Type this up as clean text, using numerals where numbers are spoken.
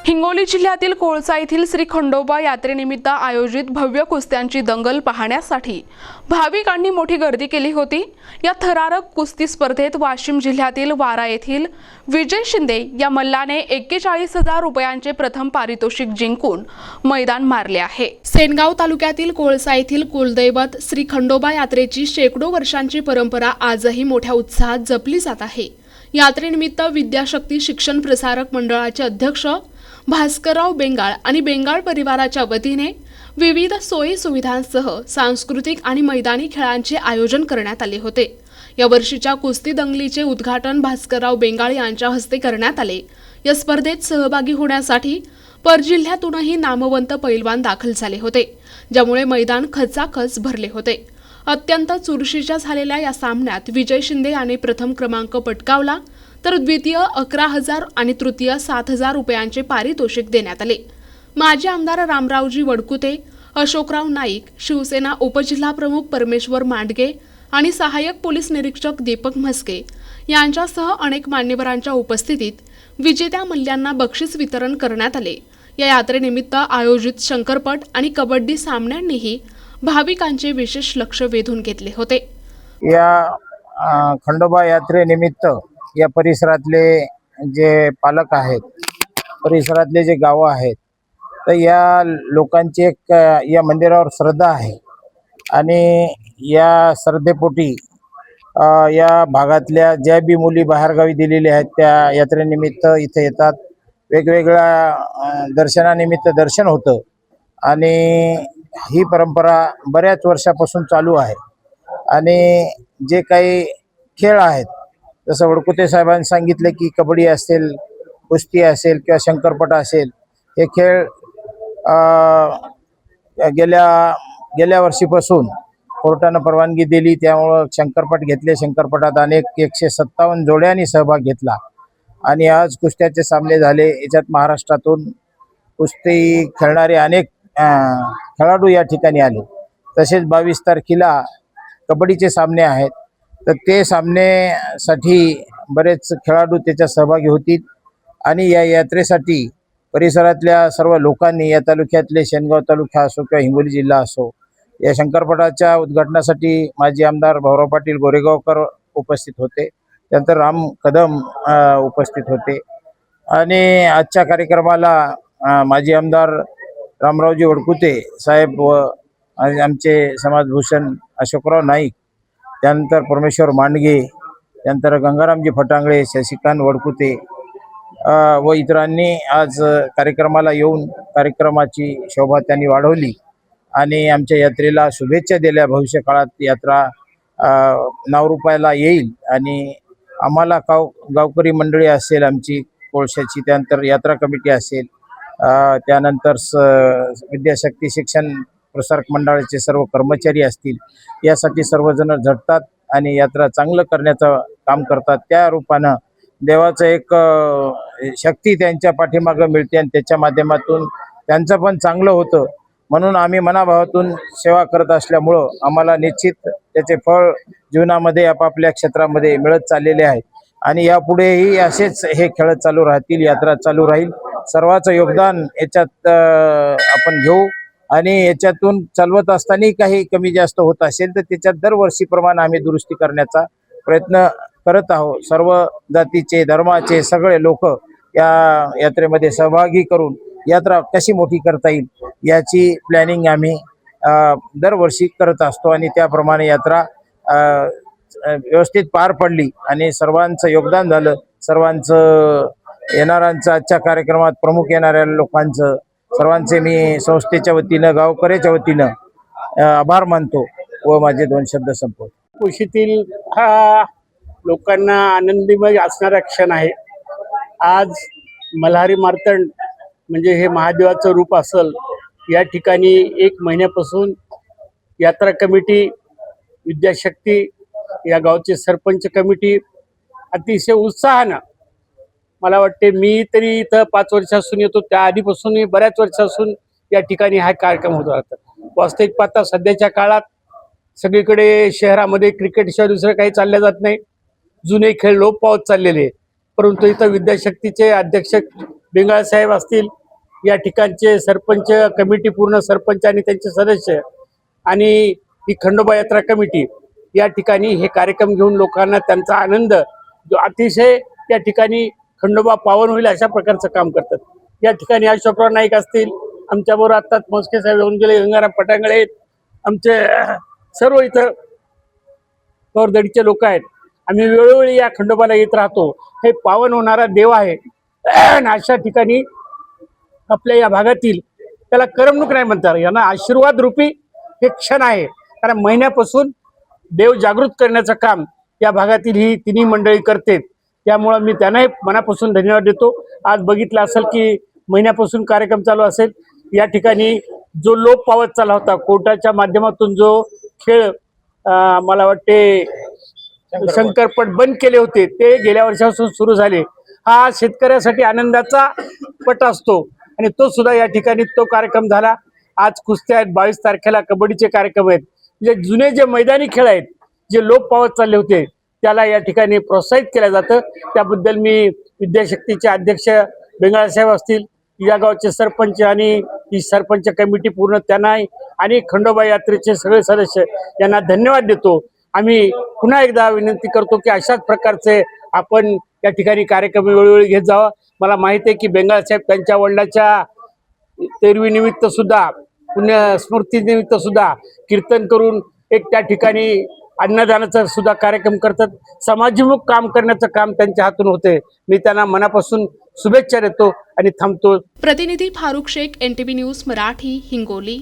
हिंगोली जिल्ह्यातील कोळसा येथील श्री खंडोबा यात्रेनिमित्त आयोजित भव्य कुस्त्यांची दंगल पाहण्यासाठी भाविकांनी मोठी गर्दी केली होती। या थरारक कुस्ती स्पर्धेत वाशिम जिल्ह्यातील वारा येथील विजय शिंदे या मल्लाने 41,000 रुपयांचे प्रथम पारितोषिक जिंकून मैदान मारले आहे। सेनगाव तालुक्यातील कोळसा येथील कुलदैवत श्री खंडोबा यात्रेची शेकडो वर्षांची परंपरा आजही मोठ्या उत्साहात जपली जात आहे। यात्रेनिमित्त विद्याशक्ती शिक्षण प्रसारक मंडळाचे अध्यक्ष भास्करराव बेंगाळ आणि बेंगाळ परिवाराच्या वतीने विविध सोयी सुविधांसह सांस्कृतिक आणि मैदानी खेळांचे आयोजन करण्यात आले होते। या वर्षीच्या कुस्ती दंगलीचे उद्घाटन भास्करराव बेंगाळ यांच्या हस्ते करण्यात आले। या स्पर्धेत सहभागी होण्यासाठी परजिल्ह्यातूनही नामवंत पैलवान दाखल झाले होते, ज्यामुळे मैदान खचाखच भरले होते। अत्यंत चुरशीच्या झालेल्या या सामन्यात विजय शिंदे याने प्रथम क्रमांक पटकावला, तर द्वितीय 11,000 आणि तृतीय 7,000 रुपयांचे पारितोषिक देण्यात आले। माजी आमदार रामरावजी वडकुते, अशोकराव नाईक, शिवसेना उपजिल्हा प्रमुख परमेश्वर मांडगे आणि सहाय्यक पोलीस निरीक्षक दीपक म्हस्के यांच्यासह अनेक मान्यवरांच्या उपस्थितीत विजेत्या मल्ल्यांना बक्षीस वितरण करण्यात आले। या यात्रेनिमित्त आयोजित शंकरपट आणि कबड्डी सामन्यांनीही भाविकांचे विशेष लक्ष वेधून घेतले होते। या खंडोबा यात्रेनिमित्त या परिसरातले जे पालक आहेत, परिसरातले जे गावं आहेत, तर या लोकांची एक या मंदिरावर श्रद्धा आहे आणि या श्रद्धेपोटी या भागातल्या ज्या बी मुली बाहेरगावी दिलेल्या आहेत त्या यात्रेनिमित्त इथे येतात। वेगवेगळ्या दर्शनानिमित्त दर्शन होतं आणि ही परंपरा बऱ्याच वर्षापासून चालू आहे। आणि जे काही खेळ आहेत, जसं वडकुते साहेबांनी सांगितले की कबड्डी असेल, कुस्ती असेल किंवा शंकरपट असेल, हे खेळ गेल्या वर्षीपासून कोर्टानं परवानगी दिली, त्यामुळं शंकरपट घेतले। शंकरपटात अनेक 157 जोड्यांनी सहभाग घेतला आणि आज कुस्त्याचे सामने झाले। याच्यात महाराष्ट्रातून कुस्ती खेळणारे अनेक खेळाडू या ठिकाणी आले। तसेच 22 तारखेला कबड्डीचे सामने आहेत, तर ते सामनेसाठी बरेच खेळाडू त्याच्यात सहभागी होतील। आणि या यात्रेसाठी परिसरातल्या सर्व लोकांनी, या तालुक्यातले शेनगाव तालुका असो किंवा हिंगोली जिल्हा असो, या शंकरपटाच्या उद्घाटनासाठी माजी आमदार भाऊराव पाटील गोरेगावकर उपस्थित होते, त्यानंतर राम कदम उपस्थित होते आणि आजच्या कार्यक्रमाला माजी आमदार रामरावजी वडकुते साहेब व आमचे समाजभूषण अशोकराव नाईक, त्यानंतर परमेश्वर मांडगे, त्यानंतर गंगारामजी फटांगळे, शशिकांत वडकुते व इतरांनी आज कार्यक्रमाला येऊन कार्यक्रमाची शोभा त्यांनी वाढवली आणि आमच्या यात्रेला शुभेच्छा दिल्या। भविष्य काळात यात्रा नावरूपाला येईल आणि आम्हाला गावकरी मंडळी असेल आमची कोळशाची, त्यानंतर यात्रा कमिटी असेल, त्यानंतर विद्याशक्ती शिक्षण प्रसारक मंडळाचे सर्व कर्मचारी असतील, यासाठी सर्वजण झटतात आणि यात्रा चांगलं करण्याचं काम करतात। त्या रूपानं देवाचं एक शक्ती त्यांच्या पाठीमागं मिळते आणि त्याच्या माध्यमातून त्यांचं पण चांगलं होतं। म्हणून आम्ही मनाभावातून सेवा करत असल्यामुळं आम्हाला निश्चित त्याचे फळ जीवनामध्ये आपापल्या क्षेत्रामध्ये मिळत चाललेले आहे आणि यापुढेही असेच हे खेळ चालू राहतील, यात्रा चालू राहील। सर्वांचं योगदान याच्यात आपण घेऊ आणि याच्यातून चालवत असताना काही कमी जास्त होत असेल तर त्याच्यात दरवर्षीप्रमाणे आम्ही दुरुस्ती करण्याचा प्रयत्न करत आहोत। सर्व जातीचे, धर्माचे सगळे लोक या यात्रेमध्ये सहभागी करून यात्रा कशी मोठी करता येईल याची प्लॅनिंग आम्ही दरवर्षी करत असतो आणि त्याप्रमाणे यात्रा व्यवस्थित पार पडली आणि सर्वांचं योगदान झालं। सर्वांचं येणाऱ्यांचं, आजच्या कार्यक्रमात प्रमुख येणाऱ्या लोकांचं सर्वांचे मी संस्थेच्या वतीनं, गावकऱ्याच्या वतीनं आभार मानतो व माझे 2 शब्द संपवतो। कुशीतील हा लोकांना आनंदीमय असणारा क्षण आहे। आज मल्हारी मार्तंड म्हणजे हे महादेवाचं रूप असेल, या ठिकाणी 1 महिन्यापासून यात्रा कमिटी, विद्याशक्ती, या गावचे सरपंच कमिटी अतिशय उत्साहानं, मला वाटते मी तरी इथं 5 वर्षापासून येतो, त्या आधीपासून बऱ्याच वर्षापासून या ठिकाणी हा कार्यक्रम होत राहतात। वास्तविक पाहता सध्याच्या काळात सगळीकडे शहरामध्ये क्रिकेटशिवाय दुसरं काही चाललं जात नाही। जुने खेळ लोप पावत चाललेले, परंतु इथं विद्याशक्तीचे अध्यक्ष बेंगाळ साहेब असतील, या ठिकाणचे सरपंच कमिटी, पूर्ण सरपंच आणि त्यांचे सदस्य, आणि ही खंडोबा यात्रा कमिटी या ठिकाणी हे कार्यक्रम घेऊन लोकांना त्यांचा आनंद जो अतिशय या ठिकाणी खंडोबा पावन होईल अशा प्रकारचं काम करतात. या ठिकाणी अशोकराव नाईक असतील, आमच्याबरोबर आत्ताच मोस्के साहेब येऊन गेले, गंगाराम पटांगळे आहेत, आमचे सर्व इथं पवारदडीचे लोक आहेत. आम्ही वेळोवेळी या खंडोबाला येत राहतो. हे पावन होणारा देव आहे. आणि अशा ठिकाणी आपल्या या भागातील त्याला करमणूक नाही म्हणतात, यांना आशीर्वाद रूपी हे क्षण आहे. कारण महिन्यापासून देव जागृत करण्याचं काम या भागातील ही तिन्ही मंडळी करते. त्यामुळं मी त्यांनाही मनापासून धन्यवाद देतो. आज बघितलं असेल की महिन्यापासून कार्यक्रम चालू असेल. या ठिकाणी जो लोप पावत चालला होता, कोर्टाच्या माध्यमातून जो खेळ मला वाटते शंकरपट बंद केले होते, ते गेल्या वर्षापासून सुरू झाले. हा शेतकऱ्यासाठी आनंदाचा पट असतो आणि तो सुद्धा या ठिकाणी तो कार्यक्रम झाला. आज कुस्त्या आहेत, 22 तारखेला कबड्डीचे कार्यक्रम आहेत. म्हणजे जुने जे मैदानी खेळ आहेत, जे लोप पावत चालले होते, त्याला या ठिकाणी प्रोत्साहित केलं जातं. त्याबद्दल मी विद्याशक्तीचे अध्यक्ष बेंगाळ साहेब असतील, या गावचे सरपंच आणि ही सरपंच कमिटी पूर्ण त्यांना आणि खंडोबा यात्रेचे सगळे सदस्य यांना धन्यवाद देतो. आम्ही पुन्हा एकदा विनंती करतो की अशाच प्रकारचे आपण या ठिकाणी कार्यक्रम वेळोवेळी घेत जावा. मला माहिती आहे की बेंगाळ साहेब त्यांच्या वडिलाच्या तेरवीनिमित्त सुद्धा, पुण्यस्मृतीनिमित्त सुद्धा कीर्तन करून एक त्या ठिकाणी अन्नदानाचा सुद्धा कार्यक्रम करतात. समाजभिमुख काम करण्याचं काम त्यांच्या हातून होते. मी त्यांना मनापासून शुभेच्छा देतो आणि थांबतो. प्रतिनिधी फारुख शेख, NTV न्यूज मराठी, हिंगोली.